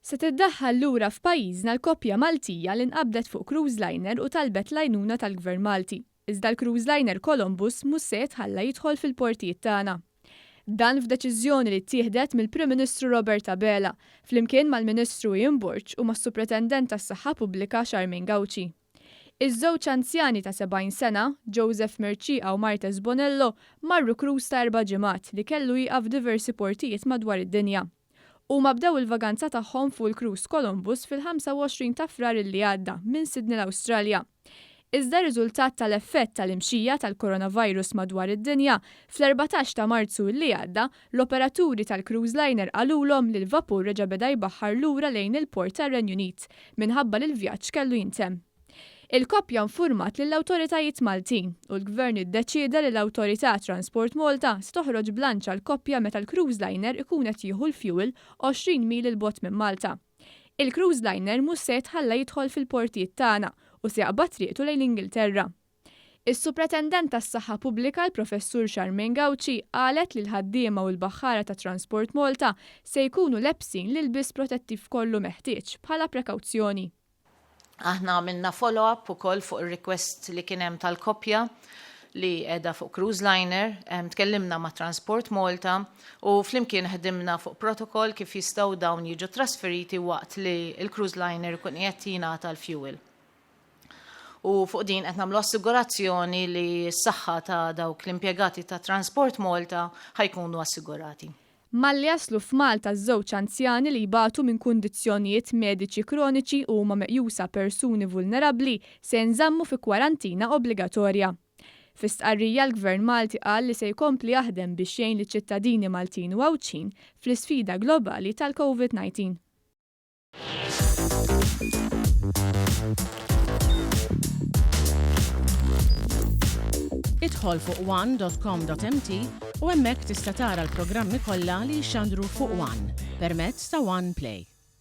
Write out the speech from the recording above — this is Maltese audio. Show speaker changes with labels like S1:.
S1: Se tiddaħħal lura f'pajjiżna l-koppja Maltija li nqabdet fuq cruise liner u talbet l-għajnuna tal-Gvern Malti. Iżda l-cruise liner Columbus mhux se jitħalla jidħol fil-portijiet tagħna. Dan f'deċiżjoni li ttieħdet mill-Prim Ministru Robert Abela flimkien mal-Ministru Ian Burge u mas-Supretendent tas-Saħħa Pubblika Charmaine Gauci. Iż-żewġ anzjani ta' 70 sena, Joseph Mercia u Martes Bonello, marru cruise ta' 4 ġimgħat li kellu jieqaf f'diversi portijiet madwar id-dinja. Huma bdew il-vaganza tagħhom fuq il-Cruise Columbus fil-25 ta' Frar li għadda minn Sydney l-Awstralja. Iżda riżultat tal-effett tal-imxija tal-coronavirus madwar id-dinja, fl-14 ta' Marzu li għadda, l-operaturi tal-cruise liner qalulhom li l-vapur reġa' beda jbaħħar lura lejn il-port tar-Renju Unit minħabba li l-vjaġġ kellu jintemm. Il-koppja infurmat lill-awtoritajiet Maltin u l-Gvern iddeċieda li l-Awtorità Transport Malta stoħroġ blanċ għall-koppja meta l-cruise liner ikun qed jieħu l-fuel 20 mil il bogħod minn Malta. Il-cruise liner mhux se jitħalla jidħol fil-portijiet tagħna u se jaqbad triqtu lejn Ingilterra. Is-Supretendent tas-Saħħa Pubblika l-Professur Charmaine Gauci qalet li l-ħaddiema u l-baħħara ta' Transport Malta se jkunu lebsin l-ilbies protettiv kollu meħtieġ bħala prekawzjoni.
S2: Aħna għamilna follow-up ukoll fuq ir-request li kien hemm tal-koppja li qiegħda fuq cruise liner, tkellimna ma' Transport Malta u flimkien ħdimna fuq protokoll kif jistgħu dawn jiġu trasferiti waqt li l-cruise liner ikun qed jingħata l-fuel. U fuq din qed nagħmlu assigurazzjoni li s-saħħa ta' dawk l-impjegati ta' Transport Malta ħajkunu assigurati.
S1: Malli jaslu f'Malta żewġ anzjani li jbatu minn kundizzjonijiet mediċi kroniċi u huma meqjusa persuni vulnerabbli se nżammu fi kwarantina obbligatorja. Fis-stqarrija l-Gvern Malti qal li se jkompli jaħdem biex jgħin liċ-ċittadini Maltin u Għawċin fl-isfida globali tal-COVID-19.
S3: Idħol fuq one.com.mt u hemmhekk tista' tara l-programmi kollha li jxandru fuq One permezz ta' One Play.